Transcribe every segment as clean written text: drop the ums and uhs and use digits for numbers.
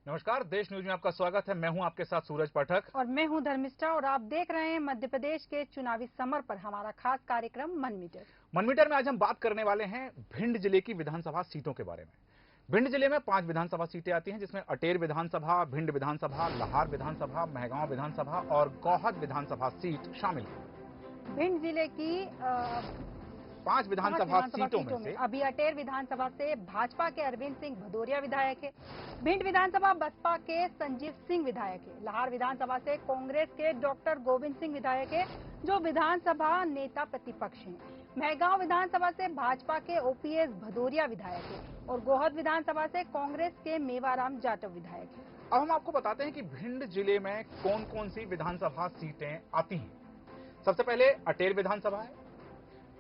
नमस्कार, देश न्यूज में आपका स्वागत है। मैं हूं आपके साथ सूरज पाठक और मैं हूं धर्मिष्ठा और आप देख रहे हैं मध्य प्रदेश के चुनावी समर पर हमारा खास कार्यक्रम मन मीटर। मन मीटर में आज हम बात करने वाले हैं भिंड जिले की विधानसभा सीटों के बारे में। भिंड जिले में 5 विधानसभा सीटें आती हैं, जिसमें अटेर विधानसभा, भिंड विधानसभा, लहार विधानसभा, मेहगांव विधानसभा और गौहद विधानसभा सीट शामिल है। भिंड जिले की 5 विधानसभा सीटों में से अभी अटेर विधानसभा से भाजपा के अरविंद सिंह भदौरिया विधायक है। भिंड विधानसभा बसपा के संजीव सिंह विधायक है। लहार विधानसभा से कांग्रेस के डॉक्टर गोविंद सिंह विधायक है, जो विधानसभा नेता प्रतिपक्ष हैं। मेहगांव विधानसभा से भाजपा के ओपीएस भदौरिया विधायक है और गोहद विधानसभा से कांग्रेस के मेवाराम जाटव विधायक है। अब हम आपको बताते हैं कि भिंड जिले में कौन कौन सी विधानसभा सीटें आती हैं। सबसे पहले अटेर विधानसभा है,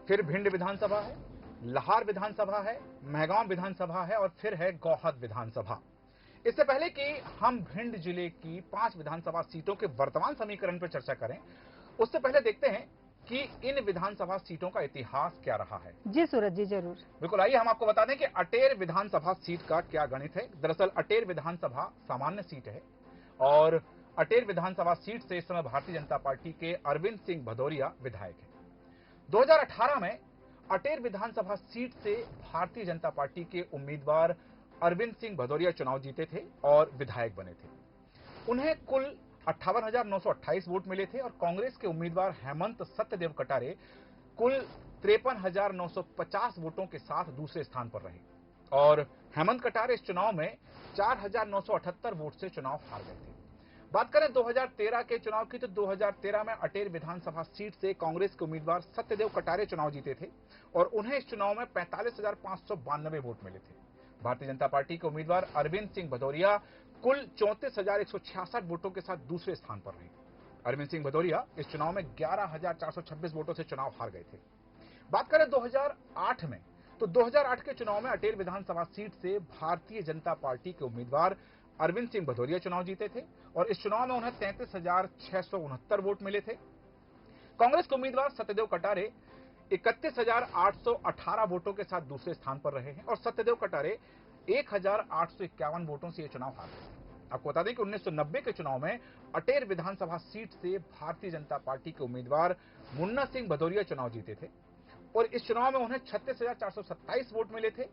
फिर भिंड विधानसभा है, लहार विधानसभा है, मेहगांव विधानसभा है और फिर है गौहद विधानसभा। इससे पहले कि हम भिंड जिले की 5 विधानसभा सीटों के वर्तमान समीकरण पर चर्चा करें, उससे पहले देखते हैं कि इन विधानसभा सीटों का इतिहास क्या रहा है। जी सूरज जी, जरूर। बिल्कुल, आइए हम आपको बता दें कि अटेर विधानसभा सीट का क्या गणित है। दरअसल अटेर विधानसभा सामान्य सीट है और अटेर विधानसभा सीट से इस समय भारतीय जनता पार्टी के अरविंद सिंह भदौरिया विधायक है। 2018 में अटेर विधानसभा सीट से भारतीय जनता पार्टी के उम्मीदवार अरविंद सिंह भदौरिया चुनाव जीते थे और विधायक बने थे। उन्हें कुल 58,928 वोट मिले थे और कांग्रेस के उम्मीदवार हेमंत सत्यदेव कटारे कुल 53,950 वोटों के साथ दूसरे स्थान पर रहे और हेमंत कटारे इस चुनाव में 4,978 वोट से चुनाव हार गए थे। बात करें 2013 के चुनाव की, तो 2013 में अटेर विधानसभा सीट से कांग्रेस के उम्मीदवार सत्यदेव कटारे चुनाव जीते थे और उन्हें इस चुनाव में 45,592 वोट मिले थे। भारतीय जनता पार्टी के उम्मीदवार अरविंद सिंह भदौरिया कुल 34,166 वोटों के साथ दूसरे स्थान पर रहे। अरविंद सिंह भदौरिया इस चुनाव में 11,426 वोटों से चुनाव हार गए थे। बात करें 2008 में, तो 2008 के चुनाव में अटेर विधानसभा सीट से भारतीय जनता पार्टी के उम्मीदवार अरविंद सिंह भदौरिया चुनाव जीते थे और इस चुनाव में उन्हें 33,669 वोट मिले थे। कांग्रेस के उम्मीदवार सत्यदेव कटारे 31,818 वोटों के साथ दूसरे स्थान पर रहे हैं और सत्यदेव कटारे 1,851 वोटों से यह चुनाव हार गए थे। आपको बता दें कि 1990 के चुनाव में अटेर विधानसभा सीट से भारतीय जनता पार्टी के उम्मीदवार मुन्ना सिंह भदौरिया चुनाव जीते थे और इस चुनाव में उन्हें 36,427 वोट मिले थे।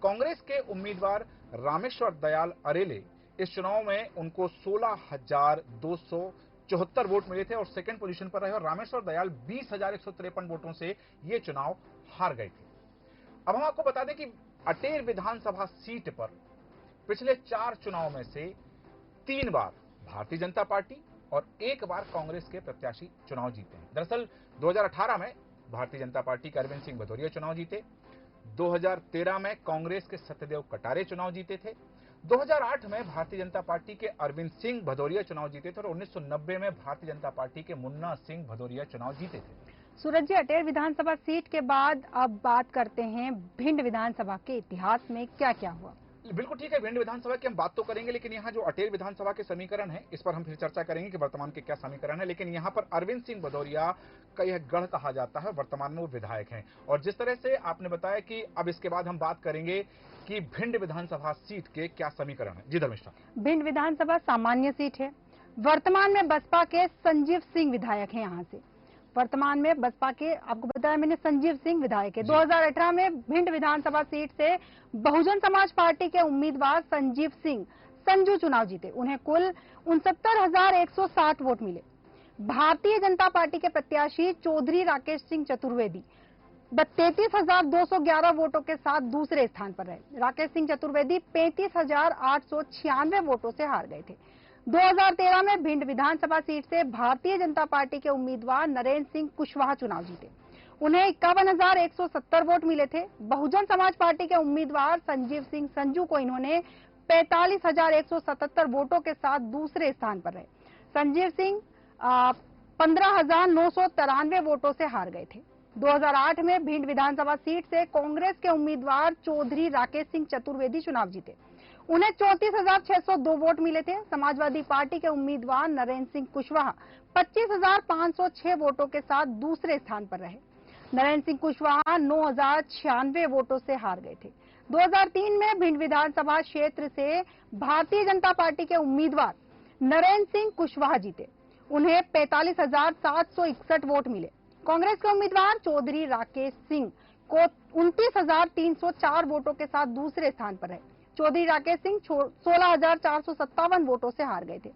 कांग्रेस के उम्मीदवार रामेश्वर दयाल अरेले इस चुनाव में उनको 16,274 वोट मिले थे और सेकंड पोजीशन पर रहे और रामेश्वर दयाल 20,153 वोटों से ये चुनाव हार गए थे। अब हम आपको बता दें कि अटेर विधानसभा सीट पर पिछले 4 चुनाव में से 3 बार भारतीय जनता पार्टी और 1 बार कांग्रेस के प्रत्याशी चुनाव जीते हैं। दरअसल 2018 में भारतीय जनता पार्टी के अरविंद सिंह भदौरिया चुनाव जीते, 2013 में कांग्रेस के सत्यदेव कटारे चुनाव जीते थे, 2008 में भारतीय जनता पार्टी के अरविंद सिंह भदौरिया चुनाव जीते थे और 1990 में भारतीय जनता पार्टी के मुन्ना सिंह भदौरिया चुनाव जीते थे। सूरज जी, अटेर विधानसभा सीट के बाद अब बात करते हैं भिंड विधानसभा के इतिहास में क्या क्या हुआ। बिल्कुल ठीक है, भिंड विधानसभा की हम बात तो करेंगे, लेकिन यहाँ जो अटेर विधानसभा के समीकरण है इस पर हम फिर चर्चा करेंगे कि वर्तमान के क्या समीकरण है। लेकिन यहाँ पर अरविंद सिंह भदौरिया का यह गढ़ कहा जाता है, वर्तमान में वो विधायक हैं और जिस तरह से आपने बताया कि अब इसके बाद हम बात करेंगे कि भिंड विधानसभा सीट के क्या समीकरण है। जी धर्मिष्ठा। भिंड विधानसभा सामान्य सीट है। वर्तमान में बसपा के संजीव सिंह विधायक हैं। यहाँ से वर्तमान में बसपा के, आपको बताया मैंने, संजीव सिंह विधायक है। 2018 में भिंड विधानसभा सीट से बहुजन समाज पार्टी के उम्मीदवार संजीव सिंह संजू चुनाव जीते। उन्हें कुल 69,160 वोट मिले। भारतीय जनता पार्टी के प्रत्याशी चौधरी राकेश सिंह चतुर्वेदी 33,211 वोटों के साथ दूसरे स्थान पर रहे। राकेश सिंह चतुर्वेदी 35,896 वोटों से हार गए थे। 2013 में भिंड विधानसभा सीट से भारतीय जनता पार्टी के उम्मीदवार नरेंद्र सिंह कुशवाहा चुनाव जीते। उन्हें 51,170 वोट मिले थे। बहुजन समाज पार्टी के उम्मीदवार संजीव सिंह संजू को इन्होंने 45,177 वोटों के साथ दूसरे स्थान पर रहे। संजीव सिंह 15,993 वोटों से हार गए थे। 2008 में भिंड विधानसभा सीट से कांग्रेस के उम्मीदवार चौधरी राकेश सिंह चतुर्वेदी चुनाव जीते। उन्हें 34,602 वोट मिले थे। समाजवादी पार्टी के उम्मीदवार नरेंद्र सिंह कुशवाहा 25,506 वोटों के साथ दूसरे स्थान पर रहे। नरेंद्र सिंह कुशवाहा 9,096 वोटों से हार गए थे। 2003 में भिंड विधानसभा क्षेत्र से भारतीय जनता पार्टी के उम्मीदवार नरेंद्र सिंह कुशवाहा जीते। उन्हें 45,761 वोट मिले। कांग्रेस के उम्मीदवार चौधरी राकेश सिंह को 29,304 वोटों के साथ दूसरे स्थान पर रहे। चौधरी राकेश सिंह 16,457 वोटों से हार गए थे।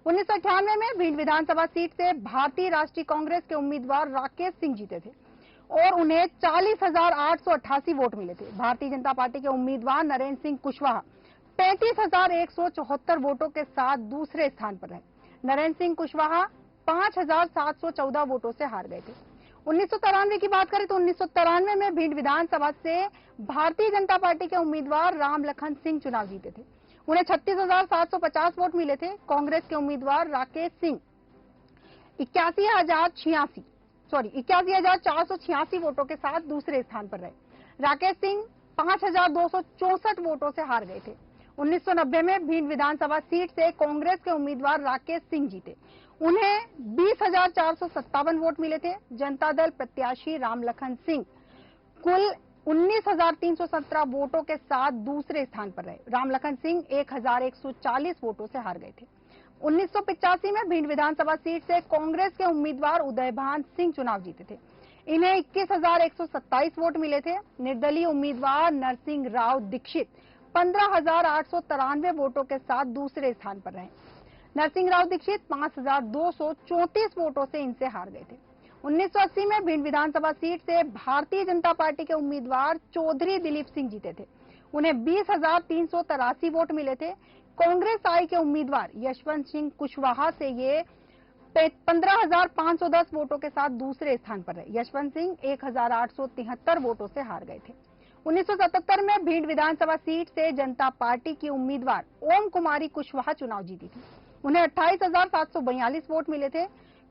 1998 में भिंड विधानसभा सीट से भारतीय राष्ट्रीय कांग्रेस के उम्मीदवार राकेश सिंह जीते थे और उन्हें 40,888 वोट मिले थे। भारतीय जनता पार्टी के उम्मीदवार नरेंद्र सिंह कुशवाहा 35,174 वोटों के साथ दूसरे स्थान पर रहे। नरेंद्र सिंह कुशवाहा 5,714 वोटों से हार गए थे। 1993 की बात करें तो 1993 में भिंड विधानसभा से भारतीय जनता पार्टी के उम्मीदवार रामलखन सिंह चुनाव जीते थे। उन्हें 36,750 वोट मिले थे। कांग्रेस के उम्मीदवार राकेश सिंह 81,486 वोटों के साथ दूसरे स्थान पर रहे। राकेश सिंह 5,264 वोटों से हार गए थे। 1990 में भिंड विधानसभा सीट से कांग्रेस के उम्मीदवार राकेश सिंह जीते। उन्हें 20,457 वोट मिले थे। जनता दल प्रत्याशी रामलखन सिंह कुल 19,317 वोटों के साथ दूसरे स्थान पर रहे। रामलखन सिंह 1,140 वोटों से हार गए थे। 1985 में भिंड विधानसभा सीट से कांग्रेस के उम्मीदवार उदयभान सिंह चुनाव जीते थे। इन्हें 21,127 वोट मिले थे। निर्दलीय उम्मीदवार नरसिंह राव दीक्षित 15,893 वोटों के साथ दूसरे स्थान पर रहे। नरसिंह राव दीक्षित 5,234 वोटों से इनसे हार गए थे। 1980 में भिंड विधानसभा सीट से भारतीय जनता पार्टी के उम्मीदवार चौधरी दिलीप सिंह जीते थे। उन्हें 20,383 वोट मिले थे। कांग्रेस आई के उम्मीदवार यशवंत सिंह कुशवाहा से ये 15,510 वोटों के साथ दूसरे स्थान पर रहे। यशवंत सिंह 1,873 वोटों से हार गए थे। 1977 में भिंड विधानसभा सीट से जनता पार्टी की उम्मीदवार ओम कुमारी कुशवाहा चुनाव जीती थी। उन्हें 28,742 वोट मिले थे।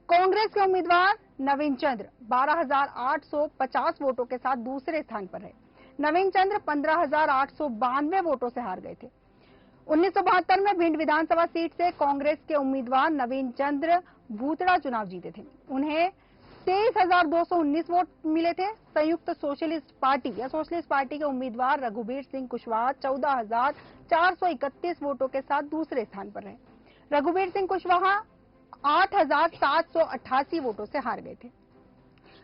कांग्रेस के उम्मीदवार नवीन चंद्र 12,850 वोटों के साथ दूसरे स्थान पर रहे। नवीन चंद्र 15,892 वोटों से हार गए थे। 1972 में भिंड विधानसभा सीट से कांग्रेस के उम्मीदवार नवीन चंद्र भूतड़ा चुनाव जीते थे। उन्हें 23,219 वोट मिले थे। संयुक्त सोशलिस्ट पार्टी के उम्मीदवार रघुबीर सिंह कुशवाहा 14,431 वोटों के साथ दूसरे स्थान पर रहे। रघुबीर सिंह कुशवाहा 8,788 वोटों से हार गए थे।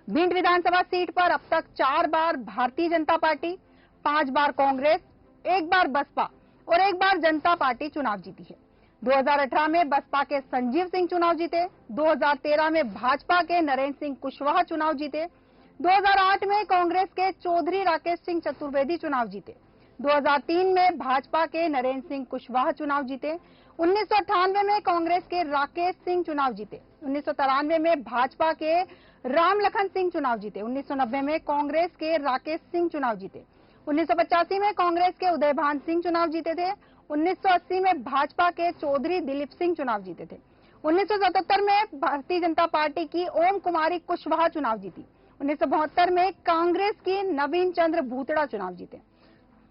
भिंड विधानसभा सीट पर अब तक 4 बार भारतीय जनता पार्टी, 5 बार कांग्रेस, 1 बार बसपा और 1 बार जनता पार्टी चुनाव जीती है। 2018 में बसपा के संजीव सिंह चुनाव जीते। 2013 में भाजपा के नरेंद्र सिंह कुशवाहा चुनाव जीते। 2008 में कांग्रेस के चौधरी राकेश सिंह चतुर्वेदी चुनाव जीते। 2003 में भाजपा के नरेंद्र सिंह कुशवाहा चुनाव जीते। 1998 में कांग्रेस के राकेश सिंह चुनाव जीते। 1993 में भाजपा के रामलखन सिंह चुनाव जीते। 1990 में कांग्रेस के राकेश सिंह चुनाव जीते। 1985 में कांग्रेस के उदयभान सिंह चुनाव जीते थे। 1980 में भाजपा के चौधरी दिलीप सिंह चुनाव जीते थे। 1977 में भारतीय जनता पार्टी की ओम कुमारी कुशवाहा चुनाव जीती। 1972 में कांग्रेस की नवीन चंद्र भूतड़ा चुनाव जीते।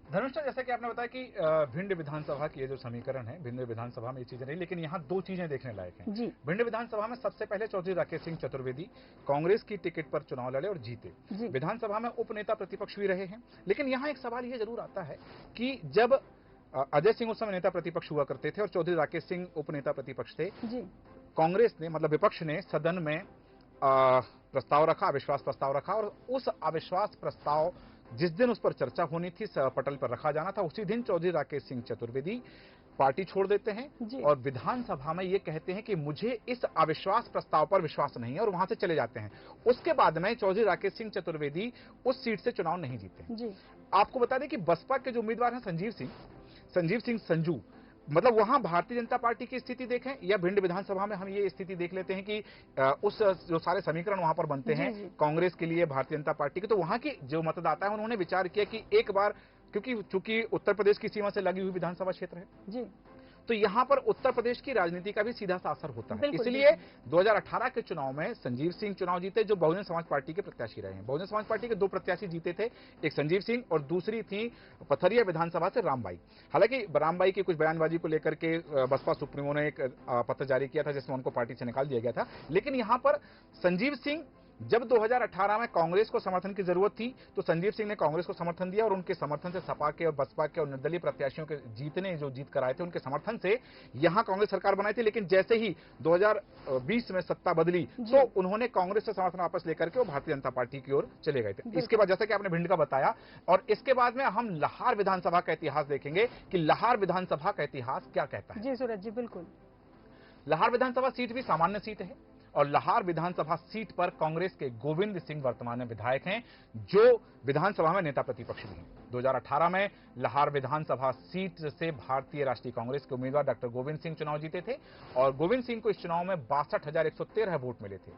धनुष, जैसे कि आपने बताया कि भिंड विधानसभा की ये जो समीकरण है, भिंड विधानसभा में ये चीजें रही, लेकिन यहाँ 2 चीजें देखने लायक हैं। जी। भिंड विधानसभा में सबसे पहले चौधरी राकेश सिंह चतुर्वेदी कांग्रेस की टिकट पर चुनाव लड़े और जीते। विधानसभा में उपनेता प्रतिपक्ष भी रहे हैं। लेकिन यहाँ एक सवाल ये जरूर आता है कि जब अजय सिंह उस समय नेता प्रतिपक्ष हुआ करते थे और चौधरी राकेश सिंह उपनेता प्रतिपक्ष थे, कांग्रेस ने मतलब विपक्ष ने सदन में प्रस्ताव रखा, अविश्वास प्रस्ताव रखा, और उस अविश्वास प्रस्ताव जिस दिन उस पर चर्चा होनी थी, पटल पर रखा जाना था, उसी दिन चौधरी राकेश सिंह चतुर्वेदी पार्टी छोड़ देते हैं और विधानसभा में ये कहते हैं कि मुझे इस अविश्वास प्रस्ताव पर विश्वास नहीं है, और वहां से चले जाते हैं। उसके बाद में चौधरी राकेश सिंह चतुर्वेदी उस सीट से चुनाव नहीं जीते। आपको बता दें कि बसपा के जो उम्मीदवार हैं संजीव सिंह संजू, मतलब वहां भारतीय जनता पार्टी की स्थिति देखें या भिंड विधानसभा में हम ये स्थिति देख लेते हैं कि उस जो सारे समीकरण वहां पर बनते हैं कांग्रेस के लिए, भारतीय जनता पार्टी के, तो वहां की जो मतदाता है उन्होंने विचार किया कि एक बार, क्योंकि चूंकि उत्तर प्रदेश की सीमा से लगी हुई विधानसभा क्षेत्र है जी, तो यहां पर उत्तर प्रदेश की राजनीति का भी सीधा सा असर होता है। इसलिए 2018 के चुनाव में संजीव सिंह चुनाव जीते, जो बहुजन समाज पार्टी के प्रत्याशी रहे हैं। बहुजन समाज पार्टी के 2 प्रत्याशी जीते थे, एक संजीव सिंह और दूसरी थी पथरिया विधानसभा से रामबाई। हालांकि रामबाई की कुछ बयानबाजी को लेकर के बसपा सुप्रीमो ने एक पत्र जारी किया था जिसमें उनको पार्टी से निकाल दिया गया था। लेकिन यहां पर संजीव सिंह जब 2018 में कांग्रेस को समर्थन की जरूरत थी तो संजीव सिंह ने कांग्रेस को समर्थन दिया और उनके समर्थन से सपा के और बसपा के और निर्दलीय प्रत्याशियों के जीत कराए थे, उनके समर्थन से यहां कांग्रेस सरकार बनाई थी। लेकिन जैसे ही 2020 में सत्ता बदली तो उन्होंने कांग्रेस से समर्थन वापस लेकर के वो भारतीय जनता पार्टी की ओर चले गए थे। इसके बाद जैसा कि आपने भिंड का बताया, और इसके बाद में हम लाहार विधानसभा का इतिहास देखेंगे कि लाहार विधानसभा का इतिहास क्या कहता है। जी सूरज जी, बिल्कुल। लाहार विधानसभा सीट भी सामान्य सीट है और लाहार विधानसभा सीट पर कांग्रेस के गोविंद सिंह वर्तमान में विधायक हैं, जो विधानसभा में नेता प्रतिपक्ष भी हैं। 2018 में लाहार विधानसभा सीट से भारतीय राष्ट्रीय कांग्रेस के उम्मीदवार डॉक्टर गोविंद सिंह चुनाव जीते थे और गोविंद सिंह को इस चुनाव में 62,113 वोट मिले थे।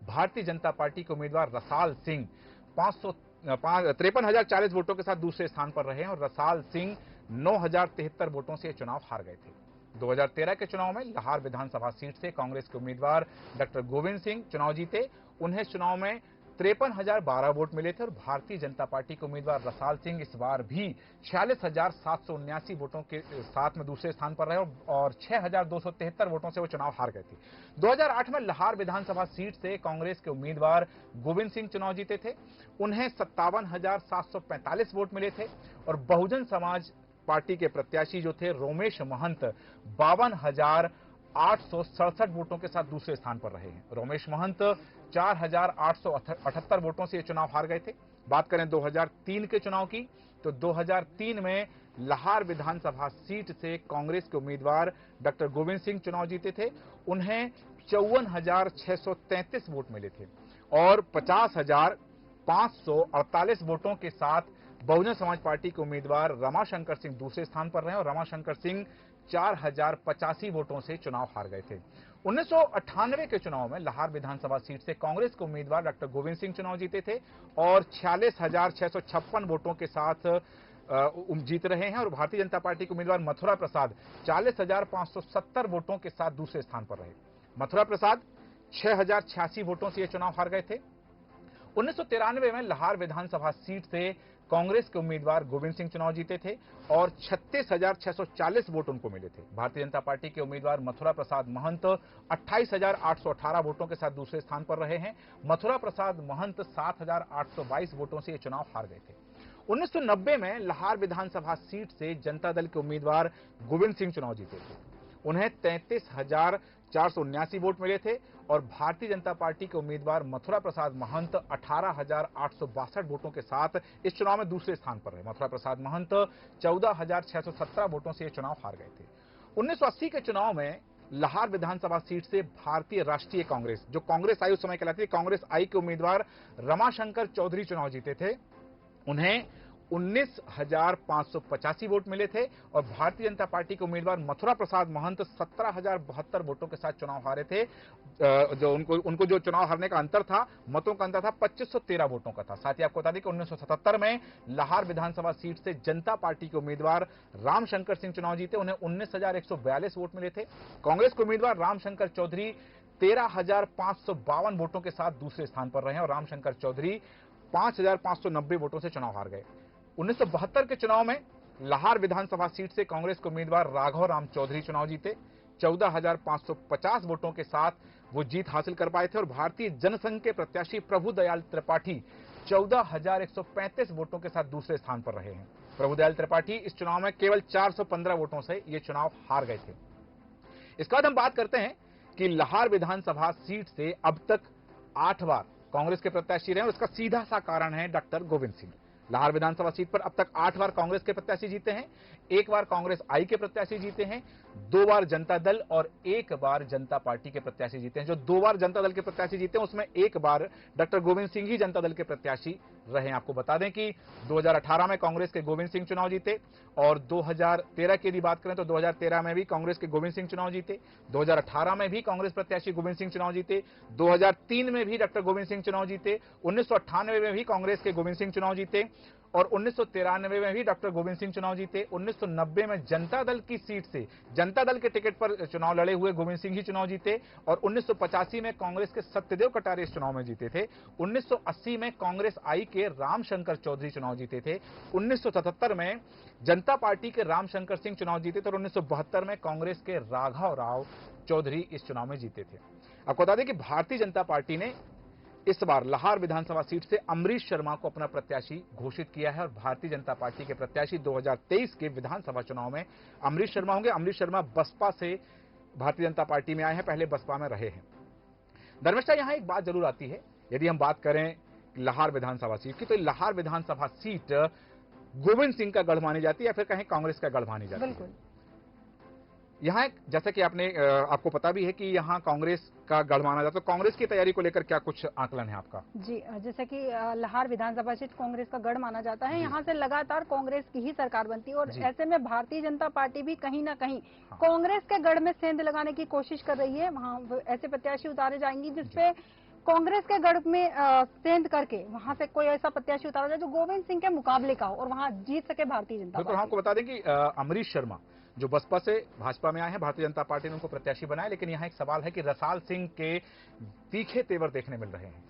भारतीय जनता पार्टी के उम्मीदवार रसाल सिंह 53,040 वोटों के साथ दूसरे स्थान पर रहे और रसाल सिंह 9,073 वोटों से चुनाव हार गए थे। 2013 के चुनाव में लाहार विधानसभा सीट से कांग्रेस के उम्मीदवार डॉक्टर गोविंद सिंह चुनाव जीते। उन्हें चुनाव में 53,012 वोट मिले थे और भारतीय जनता पार्टी के उम्मीदवार रसाल सिंह इस बार भी 46,779 वोटों के साथ में दूसरे स्थान पर रहे और 6,273 वोटों से वो चुनाव हार गए थे। 2008 में लाहार विधानसभा सीट से कांग्रेस के उम्मीदवार गोविंद सिंह चुनाव जीते थे। उन्हें 57,745 वोट मिले थे और बहुजन समाज पार्टी के प्रत्याशी जो थे रोमेश महंत 52,867 वोटों के साथ दूसरे स्थान पर रहे हैं। रोमेश महंत 4,878 वोटों से ये चुनाव हार गए थे। बात करें 2003 के चुनाव की तो 2003 में लाहार विधानसभा सीट से कांग्रेस के उम्मीदवार डॉक्टर गोविंद सिंह चुनाव जीते थे। उन्हें 54,633 वोट मिले थे और 50,548 वोटों के साथ बहुजन समाज पार्टी के उम्मीदवार रमाशंकर सिंह दूसरे स्थान पर रहे और रमाशंकर सिंह 4,085 वोटों से चुनाव हार गए थे। 1998 के चुनाव में लाहार विधानसभा सीट से कांग्रेस के उम्मीदवार डॉक्टर गोविंद सिंह चुनाव जीते थे और 46,656 वोटों के साथ जीत रहे हैं और भारतीय जनता पार्टी के उम्मीदवार मथुरा प्रसाद 40,570 वोटों के साथ दूसरे स्थान पर रहे। मथुरा प्रसाद 6,086 वोटों से ये चुनाव हार गए थे। 1993 में लाहार विधानसभा सीट से कांग्रेस के उम्मीदवार गोविंद सिंह चुनाव जीते थे और 36,640 वोट उनको मिले थे। भारतीय जनता पार्टी के उम्मीदवार मथुरा प्रसाद महंत 28,818 वोटों के साथ दूसरे स्थान पर रहे हैं। मथुरा प्रसाद महंत 7,822 वोटों से ये चुनाव हार गए थे। 1990 में लाहार विधानसभा सीट से जनता दल के उम्मीदवार गोविंद सिंह चुनाव जीते थे। उन्हें 33,479 वोट मिले थे और भारतीय जनता पार्टी के उम्मीदवार मथुरा प्रसाद महंत 18,862 वोटों के साथ इस चुनाव में दूसरे स्थान पर रहे। मथुरा प्रसाद महंत 14,617 वोटों से ये चुनाव हार गए थे। 1980 के चुनाव में लाहार विधानसभा सीट से भारतीय राष्ट्रीय कांग्रेस, जो कांग्रेस आई उस समय कहलाती थी, कांग्रेस आई के उम्मीदवार रमाशंकर चौधरी चुनाव जीते थे। उन्हें 19,585 वोट मिले थे और भारतीय जनता पार्टी के उम्मीदवार मथुरा प्रसाद महंत 17,072 वोटों के साथ चुनाव हारे थे। जो उनको जो चुनाव हारने का अंतर था, मतों का अंतर था 2513 वोटों का था। साथ ही आपको बता दें कि 1977 में लाहार विधानसभा सीट से जनता पार्टी के उम्मीदवार रामशंकर सिंह चुनाव जीते। उन्हें 19,142 वोट मिले थे। कांग्रेस के उम्मीदवार रामशंकर चौधरी 13,552 वोटों के साथ दूसरे स्थान पर रहे और रामशंकर चौधरी 5,590 वोटों से चुनाव हार गए। 1972 के चुनाव में लाहार विधानसभा सीट से कांग्रेस के उम्मीदवार राघव राम चौधरी चुनाव जीते। 14,550 वोटों के साथ वो जीत हासिल कर पाए थे और भारतीय जनसंघ के प्रत्याशी प्रभुदयाल त्रिपाठी 14,135 वोटों के साथ दूसरे स्थान पर रहे हैं। प्रभुदयाल त्रिपाठी इस चुनाव में केवल 415 वोटों से ये चुनाव हार गए थे। इसके बाद हम बात करते हैं कि लाहार विधानसभा सीट से अब तक 8 बार कांग्रेस के प्रत्याशी रहे और इसका सीधा सा कारण है डॉक्टर गोविंद सिंह। लाहार विधानसभा सीट पर अब तक 8 बार कांग्रेस के प्रत्याशी जीते हैं, 1 बार कांग्रेस आई के प्रत्याशी जीते हैं, 2 बार जनता दल और 1 बार जनता पार्टी के प्रत्याशी जीते हैं। जो 2 बार जनता दल के प्रत्याशी जीते हैं उसमें 1 बार डॉक्टर गोविंद सिंह ही जनता दल के प्रत्याशी रहे। आपको बता दें कि 2018 में कांग्रेस के गोविंद सिंह चुनाव जीते और 2013 की यदि बात करें तो 2013 में भी कांग्रेस के गोविंद सिंह चुनाव जीते। 2018 में भी कांग्रेस प्रत्याशी गोविंद सिंह चुनाव जीते। 2003 में भी डॉक्टर गोविंद सिंह चुनाव जीते। 1998 में भी कांग्रेस के गोविंद सिंह चुनाव जीते और 1993 में भी डॉक्टर गोविंद सिंह चुनाव जीते। 1990 में जनता दल की सीट से जनता दल के टिकट पर चुनाव लड़े हुए गोविंद सिंह ही चुनाव जीते और 1985 में कांग्रेस के सत्यदेव कटारे इस चुनाव में जीते थे। 1980 में कांग्रेस आई के रामशंकर चौधरी चुनाव जीते थे। 1977 में जनता पार्टी के रामशंकर सिंह चुनाव जीते थे और 1972 में कांग्रेस के राघव राव चौधरी इस चुनाव में जीते थे। आपको बता दें कि भारतीय जनता पार्टी ने इस बार लाहौर विधानसभा सीट से अमरीश शर्मा को अपना प्रत्याशी घोषित किया है और भारतीय जनता पार्टी के प्रत्याशी 2023 के विधानसभा चुनाव में अमरीश शर्मा होंगे। अमरीश शर्मा बसपा से भारतीय जनता पार्टी में आए हैं, पहले बसपा में रहे हैं। धर्मेश, यहां एक बात जरूर आती है, यदि हम बात करें लाहौर विधानसभा सीट की, तो लाहौर विधानसभा सीट गोविंद सिंह का गढ़ मानी जाती है या फिर कहें कांग्रेस का गढ़ मानी जाती है। यहाँ जैसा कि आपको पता भी है कि यहाँ कांग्रेस का गढ़ माना जाता है, तो कांग्रेस की तैयारी को लेकर क्या कुछ आकलन है आपका? जी, जैसा कि लाहौर विधानसभा सीट कांग्रेस का गढ़ माना जाता है, यहाँ से लगातार कांग्रेस की ही सरकार बनती है और ऐसे में भारतीय जनता पार्टी भी कहीं ना कहीं कांग्रेस के गढ़ में सेंध लगाने की कोशिश कर रही है। वहाँ ऐसे प्रत्याशी उतारे जाएंगी जिसपे कांग्रेस के गढ़ में सेंध करके वहां से कोई ऐसा प्रत्याशी उतारा जाए जो गोविंद सिंह के मुकाबले का हो और वहां जीत सके भारतीय जनता पार्टी। तो हमको बता दें कि अमरीश शर्मा जो बसपा से भाजपा में आए हैं, भारतीय जनता पार्टी ने उनको प्रत्याशी बनाया, लेकिन यहाँ एक सवाल है कि रसाल सिंह के तीखे तेवर देखने मिल रहे हैं।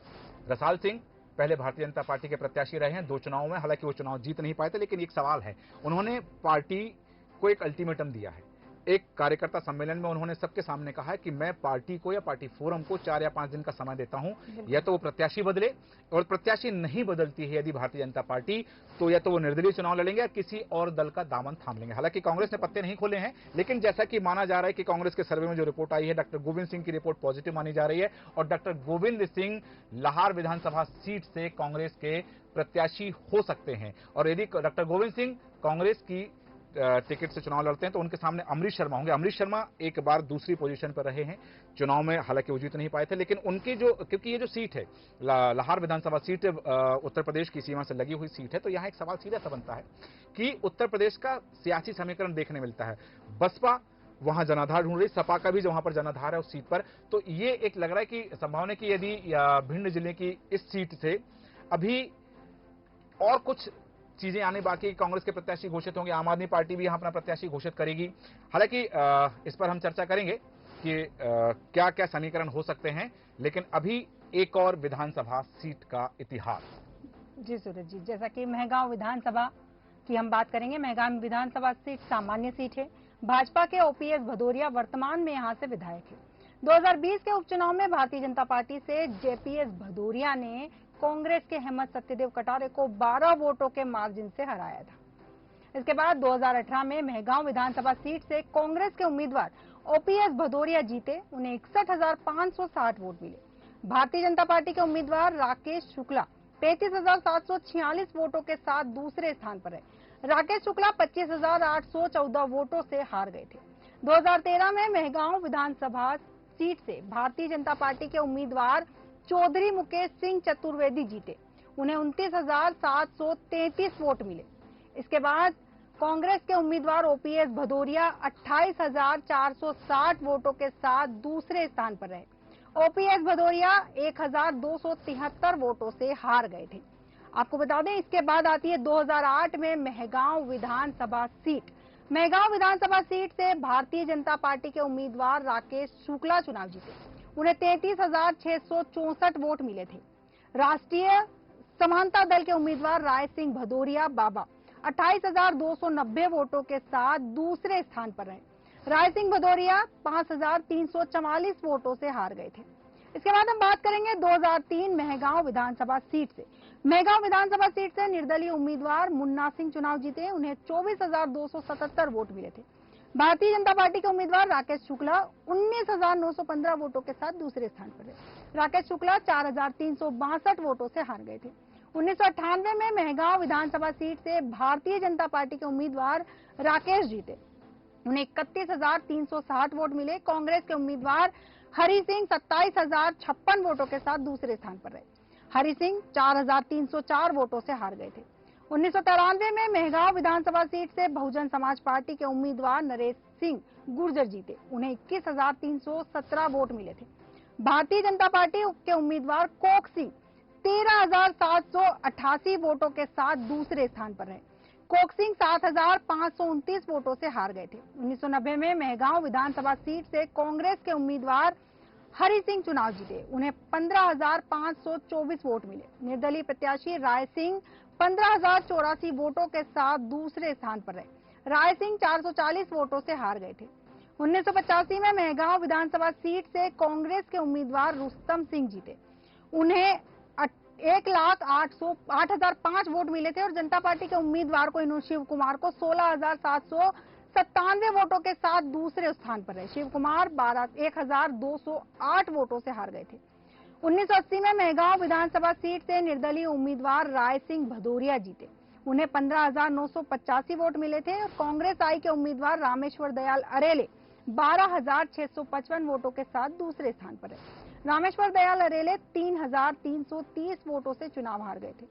रसाल सिंह पहले भारतीय जनता पार्टी के प्रत्याशी रहे हैं 2 चुनावों में, हालांकि वो चुनाव जीत नहीं पाए थे, लेकिन एक सवाल है, उन्होंने पार्टी को एक अल्टीमेटम दिया है। एक कार्यकर्ता सम्मेलन में उन्होंने सबके सामने कहा है कि मैं पार्टी को या पार्टी फोरम को 4 या 5 दिन का समय देता हूं, या तो वो प्रत्याशी बदले, और प्रत्याशी नहीं बदलती है यदि भारतीय जनता पार्टी, तो या तो वो निर्दलीय चुनाव लड़ेंगे या किसी और दल का दामन थाम लेंगे। हालांकि कांग्रेस ने पत्ते नहीं खोले हैं, लेकिन जैसा कि माना जा रहा है कि कांग्रेस के सर्वे में जो रिपोर्ट आई है, डॉक्टर गोविंद सिंह की रिपोर्ट पॉजिटिव मानी जा रही है और डॉक्टर गोविंद सिंह लाहौर विधानसभा सीट से कांग्रेस के प्रत्याशी हो सकते हैं। और यदि डॉक्टर गोविंद सिंह कांग्रेस की टिकट से चुनाव लड़ते हैं तो उनके सामने अमरीश शर्मा होंगे। अमरीश शर्मा एक बार दूसरी पोजीशन पर रहे हैं चुनाव में, हालांकि वो जीत नहीं पाए थे, लेकिन उनकी क्योंकि ये जो सीट है लाहौर विधानसभा सीट उत्तर प्रदेश की सीमा से लगी हुई सीट है, तो यहाँ एक सवाल सीधा सा बनता है कि उत्तर प्रदेश का सियासी समीकरण देखने मिलता है। बसपा वहां जनाधार ढूंढ रही, सपा का भी जो वहां पर जनाधार है उस सीट पर, तो ये एक लग रहा है कि संभावना की यदि भिंड जिले की इस सीट से अभी और कुछ चीजें आने बाकी, कांग्रेस के प्रत्याशी घोषित होंगे, आम आदमी पार्टी भी यहां अपना प्रत्याशी घोषित करेगी। हालांकि इस पर हम चर्चा करेंगे कि क्या क्या समीकरण हो सकते हैं, लेकिन अभी एक और विधानसभा सीट का इतिहास। जी सूरज जी, जैसा कि मेहगांव विधानसभा की हम बात करेंगे। मेहगांव विधानसभा सीट सामान्य सीट है। भाजपा के ओपीएस भदौरिया वर्तमान में यहां से विधायक है। 2020 के उपचुनाव में भारतीय जनता पार्टी से जेपीएस भदौरिया ने कांग्रेस के हेमंत सत्यदेव कटारे को 12 वोटों के मार्जिन से हराया था। इसके बाद 2018 में मेहगांव विधानसभा सीट से कांग्रेस के उम्मीदवार ओपीएस भदौरिया जीते, उन्हें 61,560 वोट मिले। भारतीय जनता पार्टी के उम्मीदवार राकेश शुक्ला 35,746 वोटों के साथ दूसरे स्थान पर रहे। राकेश शुक्ला 25,814 वोटों से हार गए थे। 2013 में मेहगांव विधानसभा सीट से भारतीय जनता पार्टी के उम्मीदवार चौधरी मुकेश सिंह चतुर्वेदी जीते, उन्हें 29,733 वोट मिले। इसके बाद कांग्रेस के उम्मीदवार ओपीएस भदौरिया 28,460 वोटों के साथ दूसरे स्थान पर रहे। ओपीएस भदौरिया 1,273 वोटों से हार गए थे। आपको बता दें, इसके बाद आती है 2008 में मेहगांव विधानसभा सीट। मेहगांव विधानसभा सीट से भारतीय जनता पार्टी के उम्मीदवार राकेश शुक्ला चुनाव जीते, उन्हें 33,664 वोट मिले थे। राष्ट्रीय समानता दल के उम्मीदवार राय सिंह भदौरिया बाबा 28,290 वोटों के साथ दूसरे स्थान पर रहे। राय सिंह भदौरिया 5,344 वोटों से हार गए थे। इसके बाद हम बात करेंगे 2003 मेहगांव विधानसभा सीट से। मेहगांव विधानसभा सीट से निर्दलीय उम्मीदवार मुन्ना सिंह चुनाव जीते, उन्हें 24,277 वोट मिले थे। भारतीय जनता पार्टी के उम्मीदवार राकेश शुक्ला 19,915 वोटों के साथ दूसरे स्थान पर रहे। राकेश शुक्ला 4,362 वोटों से हार गए थे। 1998 में मेहगांव विधानसभा सीट से भारतीय जनता पार्टी के उम्मीदवार राकेश जीते, उन्हें 31,360 वोट मिले। कांग्रेस के उम्मीदवार हरि सिंह 27,056 वोटों के साथ दूसरे स्थान पर रहे। हरि सिंह 4,304 वोटों से हार गए थे। 1993 में मेहगांव विधानसभा सीट से बहुजन समाज पार्टी के उम्मीदवार नरेश सिंह गुर्जर जीते, उन्हें 21,317 वोट मिले थे। भारतीय जनता पार्टी के उम्मीदवार कोक सिंह 13,788 वोटों के साथ दूसरे स्थान पर रहे। कोक सिंह 7,529 वोटों से हार गए थे। 1990 में मेहगांव विधानसभा सीट से कांग्रेस के उम्मीदवार हरि सिंह चुनाव जीते, उन्हें 15,524 वोट मिले। निर्दलीय प्रत्याशी राय सिंह 15,084 वोटों के साथ दूसरे स्थान पर रहे। राय सिंह 440 वोटों से हार गए थे। 1985 में मेहगांव विधानसभा सीट से कांग्रेस के उम्मीदवार रुस्तम सिंह जीते, उन्हें 1,08,005 वोट मिले थे और जनता पार्टी के उम्मीदवार को शिव कुमार को 16,797 वोटों के साथ दूसरे स्थान पर रहे। शिव कुमार 1,208 वोटों से हार गए थे। 1980 में मेहगांव विधानसभा सीट से निर्दलीय उम्मीदवार राय सिंह भदौरिया जीते। उन्हें 15,985 वोट मिले थे और कांग्रेस आई के उम्मीदवार रामेश्वर दयाल अरेले 12,655 वोटों के साथ दूसरे स्थान पर रहे। रामेश्वर दयाल अरेले 3,330 वोटों से चुनाव हार गए थे।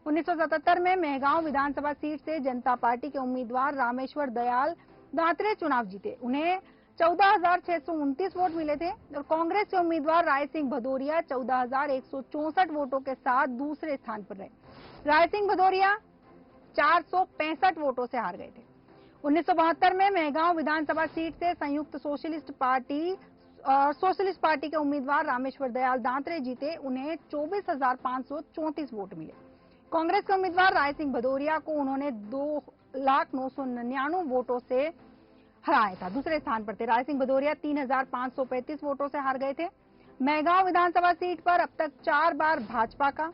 1977 में मेहगांव विधानसभा सीट से जनता पार्टी के उम्मीदवार रामेश्वर दयाल दांतरे चुनाव जीते। उन्हें 14,629 वोट मिले थे और कांग्रेस के उम्मीदवार राय सिंह भदौरिया 14,164 वोटों के साथ दूसरे स्थान पर रहे। राय सिंह भदौरिया 465 वोटों से हार गए थे। 1972 में मेहगांव विधानसभा सीट से संयुक्त सोशलिस्ट पार्टी के उम्मीदवार रामेश्वर दयाल दांतरे जीते। उन्हें 24,534 वोट मिले। कांग्रेस के उम्मीदवार राय सिंह भदौरिया को उन्होंने 2,999 वोटों से हराया था। दूसरे स्थान पर थे। राय सिंह भदौरिया 3,535 वोटों से हार गए थे। मेहगांव विधानसभा सीट पर अब तक 4 बार भाजपा का,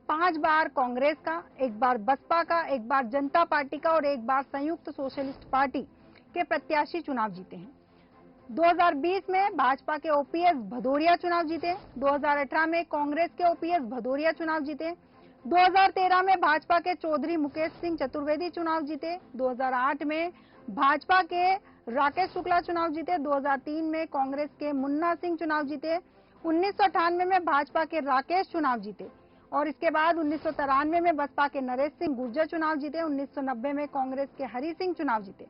5 बार कांग्रेस का, 1 बार बसपा का, 1 बार जनता पार्टी का और 1 बार संयुक्त सोशलिस्ट पार्टी के प्रत्याशी चुनाव जीते हैं। 2020 में भाजपा के ओपीएस भदौरिया चुनाव जीते। 2018 में कांग्रेस के ओपीएस भदौरिया चुनाव जीते। 2013 में भाजपा के चौधरी मुकेश सिंह चतुर्वेदी चुनाव जीते। 2008 में भाजपा के राकेश शुक्ला चुनाव जीते। 2003 में कांग्रेस के मुन्ना सिंह चुनाव जीते। 1998 में भाजपा के राकेश चुनाव जीते और इसके बाद 1993 में बसपा के नरेश सिंह गुर्जर चुनाव जीते। 1990 में कांग्रेस के हरि सिंह चुनाव जीते।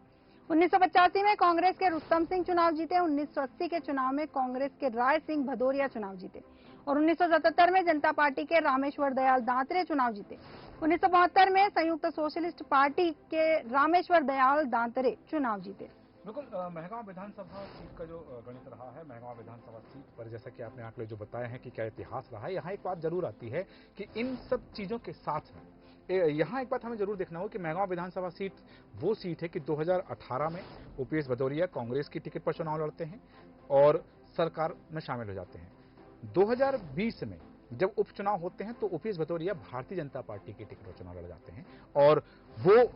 1985 में कांग्रेस के रुस्तम सिंह चुनाव जीते। 1980 के चुनाव में कांग्रेस के राय सिंह भदौरिया चुनाव जीते और 1977 में जनता पार्टी के रामेश्वर दयाल दांतरे चुनाव जीते। 1972 में संयुक्त सोशलिस्ट पार्टी के रामेश्वर दयाल दांतरे चुनाव जीते। बिल्कुल, मेहगांव विधानसभा सीट का जो गणित रहा है, मेहगांव विधानसभा सीट पर जैसा कि आपने आंकड़े जो बताए हैं कि क्या इतिहास रहा है, यहाँ एक बात जरूर आती है कि इन सब चीजों के साथ में यहाँ एक बात हमें जरूर देखना होगा कि मेहगांव विधानसभा सीट वो सीट है कि 2018 में ओपीएस भदौरिया कांग्रेस की टिकट पर चुनाव लड़ते हैं और सरकार में शामिल हो जाते हैं। 2020 में जब उपचुनाव होते हैं तो ओपीएस भदौरिया भारतीय जनता पार्टी की टिकट पर चुनाव लड़ जाते हैं और वो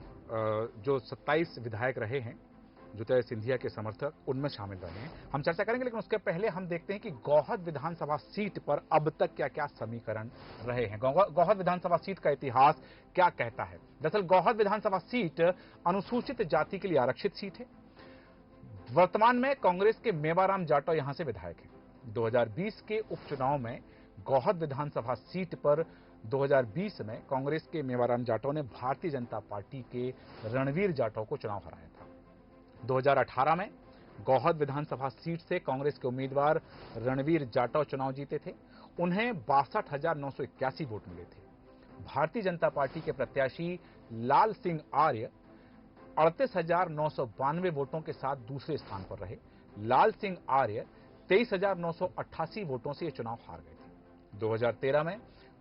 जो 27 विधायक रहे हैं ज्योतिरादित्य सिंधिया के समर्थक, उनमें शामिल रहे हैं। हम चर्चा करेंगे, लेकिन उसके पहले हम देखते हैं कि गौहद विधानसभा सीट पर अब तक क्या क्या समीकरण रहे हैं। गौहद विधानसभा सीट का इतिहास क्या कहता है। दरअसल गौहद विधानसभा सीट अनुसूचित जाति के लिए आरक्षित सीट है। वर्तमान में कांग्रेस के मेवाराम जाटव यहां से विधायक हैं। 2020 के उपचुनाव में गौहद विधानसभा सीट पर 2020 में कांग्रेस के मेवाराम जाटव ने भारतीय जनता पार्टी के रणवीर जाटव को चुनाव हराया था। 2018 में गौहद विधानसभा सीट से कांग्रेस के उम्मीदवार रणवीर जाटव चुनाव जीते थे। उन्हें 62,981 वोट मिले थे। भारतीय जनता पार्टी के प्रत्याशी लाल सिंह आर्य 38,992 वोटों के साथ दूसरे स्थान पर रहे। लाल सिंह आर्य 23,988 वोटों से ये चुनाव हार गए थे। 2013 में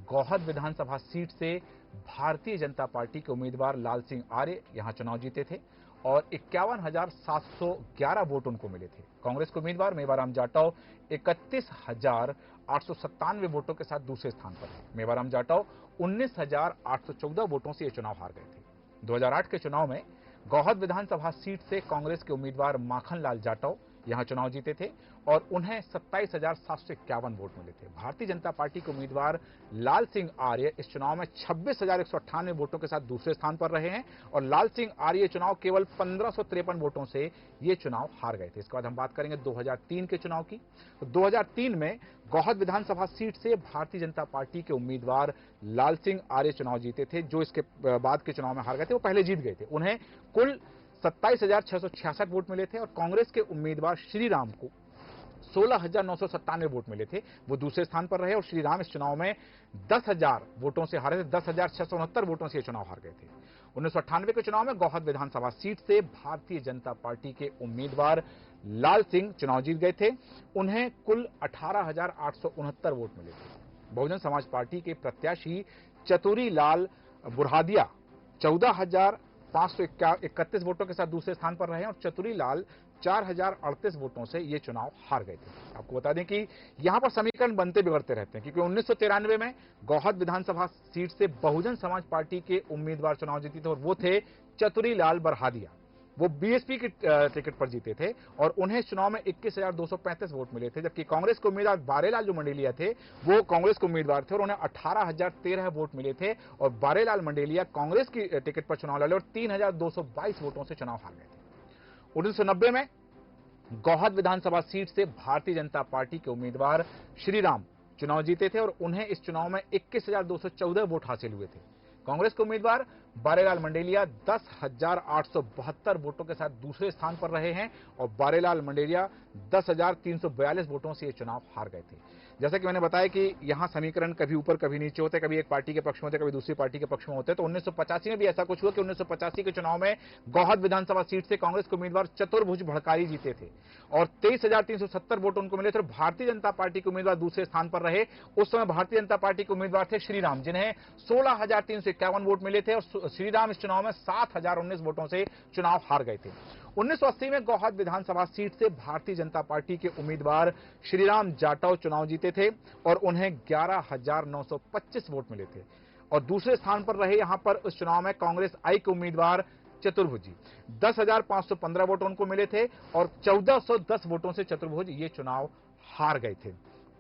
गौहद विधानसभा सीट से भारतीय जनता पार्टी के उम्मीदवार लाल सिंह आर्य यहां चुनाव जीते थे और 51,711 वोट उनको मिले थे। कांग्रेस के उम्मीदवार मेवाराम जाटव 31,897 वोटों के साथ दूसरे स्थान पर है। मेवाराम जाटव 19,814 वोटों से ये चुनाव हार गए थे। 2008 के चुनाव में गौहद विधानसभा सीट से कांग्रेस के उम्मीदवार माखन लाल जाटव यहां चुनाव जीते थे और उन्हें 27,751 वोट मिले थे। भारतीय जनता पार्टी के उम्मीदवार लाल सिंह आर्य इस चुनाव में 26,198 वोटों के साथ दूसरे स्थान पर रहे हैं और लाल सिंह आर्य चुनाव केवल 1,553 वोटों से ये चुनाव हार गए थे। इसके बाद हम बात करेंगे 2003 के चुनाव की। तो 2003 में गौहद विधानसभा सीट से भारतीय जनता पार्टी के उम्मीदवार लाल सिंह आर्य चुनाव जीते थे। जो इसके बाद के चुनाव में हार गए थे, वो पहले जीत गए थे। उन्हें कुल 27,666 वोट मिले थे और कांग्रेस के उम्मीदवार श्री राम को 16,997 वोट मिले थे। वो दूसरे स्थान पर रहे और श्री राम इस चुनाव में 10,000 वोटों से हारे थे। 10,669 वोटों से ये चुनाव हार गए थे। 1998 के चुनाव में गौहद विधानसभा सीट से भारतीय जनता पार्टी के उम्मीदवार लाल सिंह चुनाव जीत गए थे। उन्हें कुल 18,869 वोट मिले थे। बहुजन समाज पार्टी के प्रत्याशी चतुरी लाल बुरहादिया 14,531 वोटों के साथ दूसरे स्थान पर रहे और चतुरी लाल 4038 वोटों से ये चुनाव हार गए थे। आपको बता दें कि यहां पर समीकरण बनते बिगड़ते रहते हैं, क्योंकि 1993 में गौहद विधानसभा सीट से बहुजन समाज पार्टी के उम्मीदवार चुनाव जीते थे और वो थे चतुरीलाल बरहादिया। वो बीएसपी की टिकट पर जीते थे और उन्हें इस चुनाव में 21,235 वोट मिले थे, जबकि कांग्रेस के उम्मीदवार बारेलाल जो मंडेलिया थे वो कांग्रेस के उम्मीदवार थे और उन्हें 18,013 वोट मिले थे और बारेलाल मंडेलिया कांग्रेस की टिकट पर चुनाव लड़े और 3,222 वोटों से चुनाव हार गए थे। 1990 में गौहद विधानसभा सीट से भारतीय जनता पार्टी के उम्मीदवार श्रीराम चुनाव जीते थे और उन्हें इस चुनाव में 21,214 वोट हासिल हुए थे। कांग्रेस के उम्मीदवार बारेलाल मंडेलिया 10,872 वोटों के साथ दूसरे स्थान पर रहे हैं और बारेलाल मंडेलिया 10,342 वोटों से ये चुनाव हार गए थे। जैसा कि मैंने बताया कि यहां समीकरण कभी ऊपर कभी नीचे होते, कभी एक पार्टी के पक्ष में होते, कभी दूसरी पार्टी के पक्ष में होते। तो 1985 में भी ऐसा कुछ हुआ कि 1985 के चुनाव में गौहद विधानसभा सीट से कांग्रेस के उम्मीदवार चतुर्भुज भड़कारी जीते थे और 23,370 वोट उनको मिले थे। भारतीय जनता पार्टी के उम्मीदवार दूसरे स्थान पर रहे। उस समय भारतीय जनता पार्टी के उम्मीदवार थे श्रीराम, जिन्हें 16,351 वोट मिले थे और श्रीराम इस चुनाव में 7,019 वोटों से चुनाव हार गए थे। 1980 में गौहद विधानसभा सीट से भारतीय जनता पार्टी के उम्मीदवार श्रीराम जाटव चुनाव जीते थे और उन्हें 11,925 वोट मिले थे और दूसरे स्थान पर रहे। यहां पर उस चुनाव में कांग्रेस आई के उम्मीदवार चतुर्भुजी 10,515 वोट उनको मिले थे और 1,410 वोटों से चतुर्भुज ये चुनाव हार गए थे।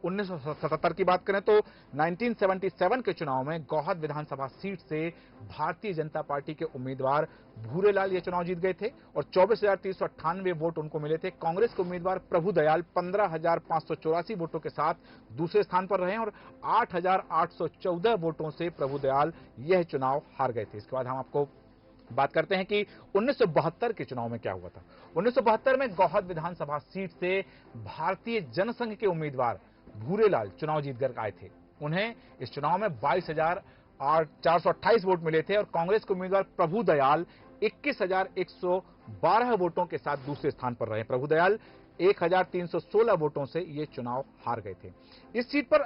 1977 की बात करें तो 1977 के चुनाव में गौहद विधानसभा सीट से भारतीय जनता पार्टी के उम्मीदवार भूरेलाल ये चुनाव जीत गए थे और 24,398 वोट उनको मिले थे। कांग्रेस के उम्मीदवार प्रभुदयाल 15,584 वोटों के साथ दूसरे स्थान पर रहे और 8,814 वोटों से प्रभुदयाल यह चुनाव हार गए थे। इसके बाद हम आपको बात करते हैं कि 1972 के चुनाव में क्या हुआ था। 1972 में गौहद विधानसभा सीट से भारतीय जनसंघ के उम्मीदवार भूरेलाल चुनाव जीतकर आए थे। उन्हें इस चुनाव में 22,428 वोट मिले थे और कांग्रेस के उम्मीदवार प्रभुदयाल 21,112 वोटों के साथ दूसरे स्थान पर रहे। प्रभुदयाल 1,316 वोटों से ये चुनाव हार गए थे। इस सीट पर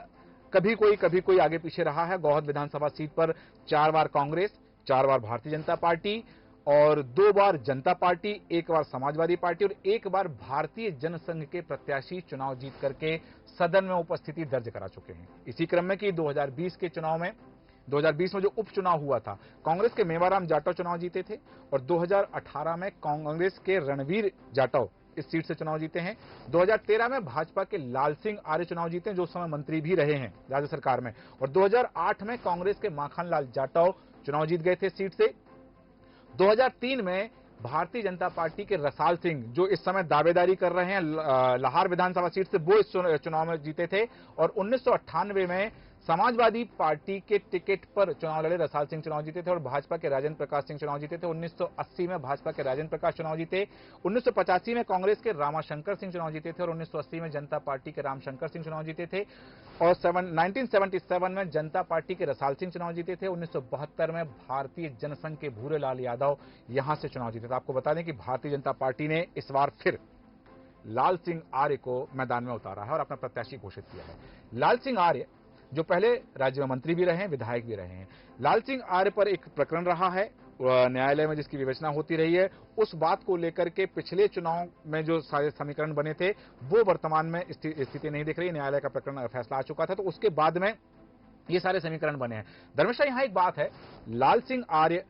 कभी कोई आगे पीछे रहा है। गौहद विधानसभा सीट पर 4 बार कांग्रेस, 4 बार भारतीय जनता पार्टी और 2 बार जनता पार्टी, 1 बार समाजवादी पार्टी और 1 बार भारतीय जनसंघ के प्रत्याशी चुनाव जीत करके सदन में उपस्थिति दर्ज करा चुके हैं। इसी क्रम में कि 2020 के चुनाव में 2020 में जो उपचुनाव हुआ था, कांग्रेस के मेवाराम जाटव चुनाव जीते थे और 2018 में कांग्रेस के रणवीर जाटव इस सीट से चुनाव जीते हैं। 2013 में भाजपा के लाल सिंह आर्य चुनाव जीते हैं, जो उस समय मंत्री भी रहे हैं राज्य सरकार में, और 2008 में कांग्रेस के माखनलाल जाटव चुनाव जीत गए थे सीट से। 2003 में भारतीय जनता पार्टी के रसाल सिंह, जो इस समय दावेदारी कर रहे हैं लाहौर विधानसभा सीट से, वो इस चुनाव में जीते थे और 1998 में समाजवादी पार्टी के टिकट पर चुनाव लड़े रसाल सिंह चुनाव जीते थे और भाजपा के राजेंद्र प्रकाश सिंह चुनाव जीते थे। 1980 में भाजपा के राजेंद्र प्रकाश चुनाव जीते। 1985 में कांग्रेस के रामाशंकर सिंह चुनाव जीते थे और 1980 में जनता पार्टी के रामशंकर सिंह चुनाव जीते थे और 1977 में जनता पार्टी के रसाल सिंह चुनाव जीते थे। 1972 में भारतीय जनसंघ के भूरेलाल यादव यहां से चुनाव जीते थे। आपको बता दें कि भारतीय जनता पार्टी ने इस बार फिर लाल सिंह आर्य को मैदान में उतारा है और अपना प्रत्याशी घोषित किया है। लाल सिंह आर्य जो पहले राज्य में मंत्री भी रहे हैं, विधायक भी रहे हैं। लाल सिंह आर्य पर एक प्रकरण रहा है न्यायालय में, जिसकी विवेचना होती रही है। उस बात को लेकर के पिछले चुनाव में जो सारे समीकरण बने थे वो वर्तमान में स्थिति नहीं दिख रही। न्यायालय का प्रकरण फैसला आ चुका था, तो उसके बाद में ये सारे समीकरण बने हैं। धर्मेश, यहां एक बात है, लाल सिंह आर्य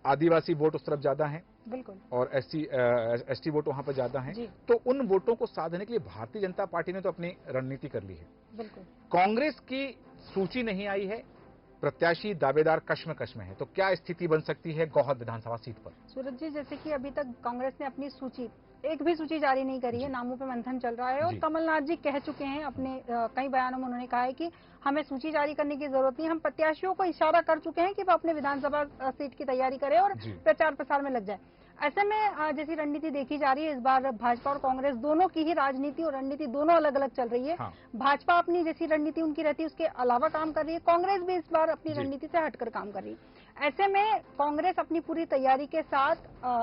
आदिवासी वोट उस तरफ ज्यादा है बिल्कुल और एसटी वोट वहां पर ज्यादा हैं, तो उन वोटों को साधने के लिए भारतीय जनता पार्टी ने तो अपनी रणनीति कर ली है। बिल्कुल कांग्रेस की सूची नहीं आई है, प्रत्याशी दावेदार कश्मकश में है, तो क्या स्थिति बन सकती है गौहद विधानसभा सीट पर? सूरज जी, जैसे कि अभी तक कांग्रेस ने अपनी सूची, एक भी सूची जारी नहीं करी है, नामों पे मंथन चल रहा है और कमलनाथ जी कह चुके हैं अपने कई बयानों में, उन्होंने कहा है कि हमें सूची जारी करने की जरूरत नहीं, हम प्रत्याशियों को इशारा कर चुके हैं कि वो अपने विधानसभा सीट की तैयारी करें और प्रचार प्रसार में लग जाए। ऐसे में जैसी रणनीति देखी जा रही है, इस बार भाजपा और कांग्रेस दोनों की ही राजनीति और रणनीति दोनों अलग अलग चल रही है। भाजपा अपनी जैसी रणनीति उनकी रहती है उसके अलावा काम कर रही है, कांग्रेस भी इस बार अपनी रणनीति से हटकर काम कर रही है। ऐसे में कांग्रेस अपनी पूरी तैयारी के साथ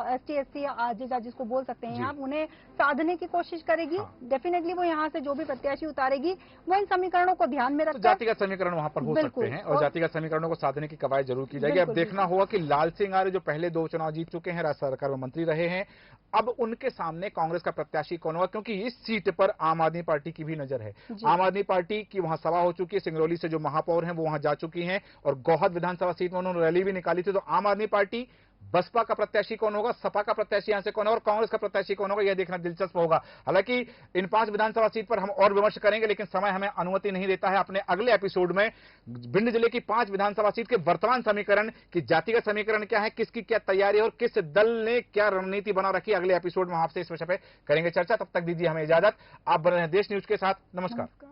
ST SC आज जिसको बोल सकते हैं आप, उन्हें साधने की कोशिश करेगी। डेफिनेटली वो यहाँ से जो भी प्रत्याशी उतारेगी वो इन समीकरणों को ध्यान में रखकर जातिगत समीकरण वहां पर हो सकते हैं और जातिगत समीकरणों को साधने की कवायद जरूर की जाएगी। अब देखना होगा कि लाल सिंह आर्य जो पहले 2 चुनाव जीत चुके हैं, राज्य सरकार में मंत्री रहे हैं, अब उनके सामने कांग्रेस का प्रत्याशी कौन होगा, क्योंकि इस सीट पर आम आदमी पार्टी की भी नजर है। आम आदमी पार्टी की वहां सभा हो चुकी है, सिंगरौली से जो महापौर हैं वो वहां जा चुकी हैं और गौहद विधानसभा सीट में उन्होंने रैली भी निकाली थी। तो आम आदमी पार्टी, बसपा का प्रत्याशी कौन होगा, सपा का प्रत्याशी यहां से कौन होगा और कांग्रेस का प्रत्याशी कौन होगा, यह देखना दिलचस्प होगा। हालांकि इन 5 विधानसभा सीट पर हम और विमर्श करेंगे, लेकिन समय हमें अनुमति नहीं देता है। अपने अगले एपिसोड में भिंड जिले की 5 विधानसभा सीट के वर्तमान समीकरण की जातिगत समीकरण क्या है, किसकी क्या तैयारी है और किस दल ने क्या रणनीति बना रखी है, अगले एपिसोड में आपसे इस विषय पर करेंगे चर्चा। तब तक दीजिए हमें इजाजत। आप बने रहें देश न्यूज के साथ। नमस्कार।